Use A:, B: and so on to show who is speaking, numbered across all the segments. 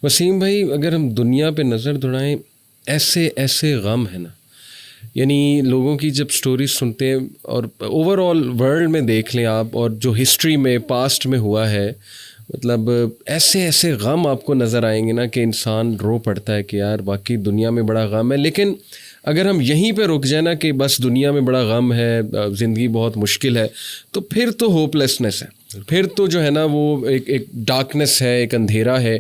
A: وسیم بھائی اگر ہم دنیا پہ نظر دوڑائیں، ایسے ایسے غم ہیں نا، یعنی لوگوں کی جب سٹوریز سنتے ہیں اور اوور آل ورلڈ میں دیکھ لیں آپ، اور جو ہسٹری میں پاسٹ میں ہوا ہے، مطلب ایسے ایسے غم آپ کو نظر آئیں گے نا کہ انسان رو پڑتا ہے کہ یار واقعی دنیا میں بڑا غم ہے. لیکن اگر ہم یہیں پہ رک جائیں نا کہ بس دنیا میں بڑا غم ہے، زندگی بہت مشکل ہے، تو پھر تو ہوپ لیسنس ہے، پھر تو جو ہے نا وہ ایک ڈارکنیس ہے، ایک اندھیرا ہے.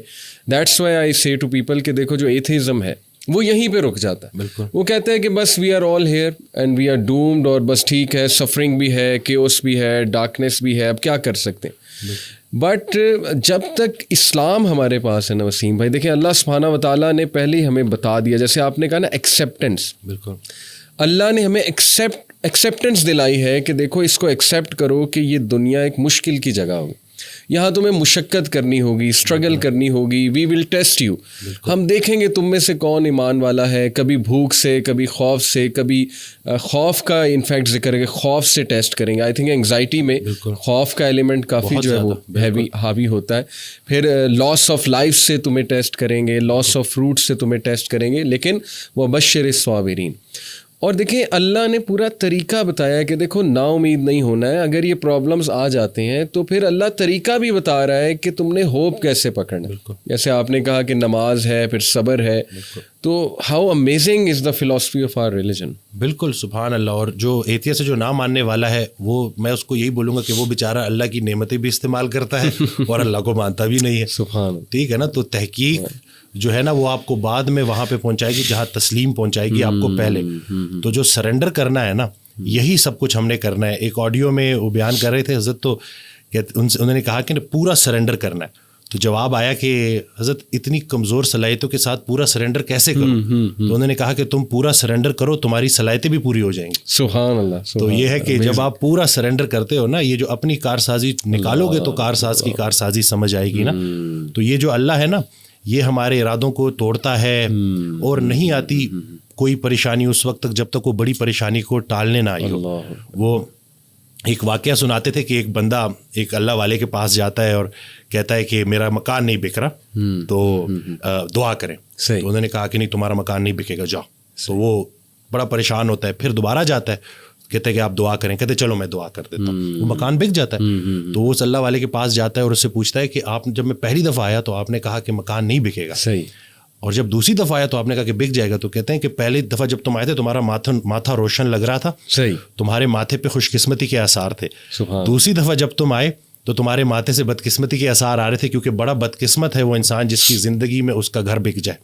A: دیٹس وائی آئی سے ٹو پیپل کہ دیکھو جو ایتھیزم ہے وہ یہیں پہ رک جاتا ہے.
B: بالکل.
A: وہ کہتے ہیں کہ بس we are all here and we are doomed, اور بس ٹھیک ہے، سفرنگ بھی ہے، کیوس بھی ہے، ڈارکنیس بھی ہے، اب کیا کر سکتے ہیں. بٹ جب تک اسلام ہمارے پاس ہے نا وسیم بھائی، دیکھیں اللہ سبحانہ و تعالیٰ نے پہلے ہی ہمیں بتا دیا، جیسے آپ نے کہا نا ایکسیپٹنس.
B: بالکل.
A: اللہ نے ہمیں ایکسیپٹنس دلائی ہے کہ دیکھو اس کو ایکسیپٹ کرو کہ یہ دنیا ایک مشکل کی جگہ ہوگی، یہاں تمہیں مشقت کرنی ہوگی، اسٹرگل کرنی ہوگی. وی ول ٹیسٹ یو. ہم دیکھیں گے تم میں سے کون ایمان والا ہے، کبھی بھوک سے، کبھی خوف سے، کبھی خوف کا انفیکٹ ذکر ہے کہ خوف سے ٹیسٹ کریں گے. آئی تھنک انگزائٹی میں خوف کا ایلیمنٹ کافی جو ہے وہ حاوی ہوتا ہے. پھر لاس آف لائف سے تمہیں ٹیسٹ کریں گے، لاس آف فروٹ سے تمہیں ٹیسٹ کریں گے. لیکن وبشر الصابرین. اور دیکھیں اللہ نے پورا طریقہ بتایا کہ دیکھو نا امید نہیں ہونا ہے. اگر یہ پرابلمز آ جاتے ہیں تو پھر اللہ طریقہ بھی بتا رہا ہے کہ تم نے ہوپ کیسے پکڑنا ہے. جیسے آپ نے کہا کہ نماز ہے، پھر صبر ہے. تو how amazing is the philosophy of our religion.
B: بالکل سبحان اللہ. اور جو ایتھیسٹ سے جو نہ ماننے والا ہے وہ، میں اس کو یہی بولوں گا کہ وہ بیچارہ اللہ کی نعمتیں بھی استعمال کرتا ہے اور اللہ کو مانتا بھی نہیں ہے.
A: سبحان.
B: ٹھیک ہے نا. تو تحقیق جو ہے نا وہ آپ کو بعد میں وہاں پہ پہنچائے گی جہاں تسلیم پہنچائے گی آپ کو پہلے. تو جو سرنڈر کرنا ہے نا، یہی سب کچھ ہم نے کرنا ہے. ایک آڈیو میں وہ بیان کر رہے تھے حضرت، تو انہوں نے کہا کہ پورا سرنڈر کرنا ہے. تو جواب آیا کہ حضرت اتنی کمزور صلاحیتوں کے ساتھ پورا سرنڈر کیسے کرو؟ تو انہوں نے کہا کہ تم پورا سرنڈر کرو، تمہاری صلاحیتیں بھی پوری ہو جائیں گی.
A: سبحان اللہ.
B: تو یہ ہے کہ جب آپ پورا سرنڈر کرتے ہو نا، یہ جو اپنی کارسازی نکالو گے تو کارساز کی کارسازی سمجھ آئے گی نا. تو یہ جو اللہ ہے نا، یہ ہمارے ارادوں کو توڑتا ہے، اور نہیں آتی کوئی پریشانی اس وقت تک جب تک وہ بڑی پریشانی کو ٹالنے نہ آئی ہو. وہ ایک واقعہ سناتے تھے کہ ایک بندہ ایک اللہ والے کے پاس جاتا ہے اور کہتا ہے کہ میرا مکان نہیں بک رہا، تو دعا کریں. تو انہوں نے کہا کہ نہیں تمہارا مکان نہیں بکے گا، جاؤ. تو وہ بڑا پریشان ہوتا ہے. پھر دوبارہ جاتا ہے، کہتے ہیں کہ آپ دعا کریں. کہتے چلو میں دعا کر دیتا ہوں. وہ مکان بک جاتا ہے. تو وہ اللہ والے کے پاس جاتا ہے اور اس سے پوچھتا ہے کہ آپ جب میں پہلی دفعہ آیا تو آپ نے کہا کہ مکان نہیں بکے گا،
A: صحیح،
B: اور جب دوسری دفعہ آیا تو آپ نے کہا کہ بک جائے گا. تو کہتے ہیں کہ پہلی دفعہ جب تم آئے تھے تمہارا ماتھا روشن لگ رہا تھا،
A: صحیح،
B: تمہارے ماتھے پہ خوش قسمتی کے آثار تھے.
A: سبحان.
B: دوسری دفعہ جب تم آئے تو تمہارے ماتھے سے بدقسمتی کے آثار آ رہے تھے، کیونکہ بڑا بدقسمت ہے وہ انسان جس کی زندگی میں اس کا گھر بک جائے.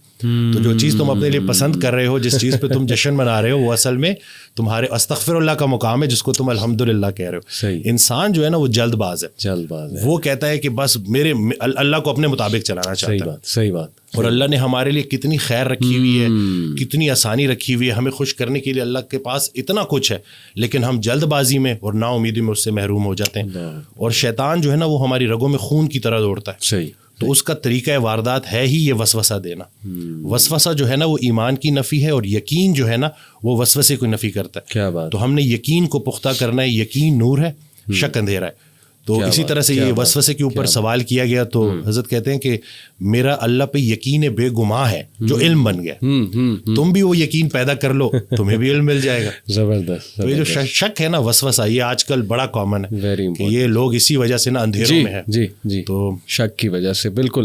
B: تو جو چیز تم اپنے لیے پسند کر رہے ہو، جس چیز پہ تم جشن منا رہے ہو، وہ اصل میں تمہارے استغفر اللہ کا مقام ہے جس کو تم الحمدللہ کہہ رہے ہو.
A: صحیح.
B: انسان جو ہے نا وہ جلد باز ہے. وہ کہتا ہے کہ بس میرے اللہ کو اپنے مطابق چلانا چاہتا ہے.
A: صحیح بات.
B: اور اللہ نے ہمارے لیے کتنی خیر رکھی ہوئی ہے، کتنی آسانی رکھی ہوئی ہے. ہمیں خوش کرنے کے لیے اللہ کے پاس اتنا کچھ ہے، لیکن ہم جلد بازی میں اور نا امیدی میں اس سے محروم ہو جاتے ہیں. اور شیطان جو ہے نا وہ ہماری رگوں میں خون کی طرح دوڑتا ہے.
A: صحیح.
B: تو اس کا طریقہ واردات ہے ہی یہ وسوسہ دینا. وسوسہ جو ہے نا وہ ایمان کی نفی ہے، اور یقین جو ہے نا وہ وسوسے کو نفی کرتا ہے.
A: کیا بات.
B: تو ہم نے یقین کو پختہ کرنا ہے. یقین نور ہے، شک اندھیرا ہے. تو اسی طرح سے یہ وسوسے کے اوپر سوال کیا گیا تو حضرت کہتے ہیں کہ میرا اللہ پہ یقین بے گماں ہے جو علم بن گیا. تم بھی وہ یقین پیدا کر لو، تمہیں بھی علم مل جائے گا.
A: زبردست.
B: تو یہ جو شک ہے نا، وسوسہ، یہ آج کل بڑا کامن ہے کہ یہ لوگ اسی وجہ سے نا اندھیروں میں ہے.
A: جی جی، تو شک کی وجہ سے. بالکل.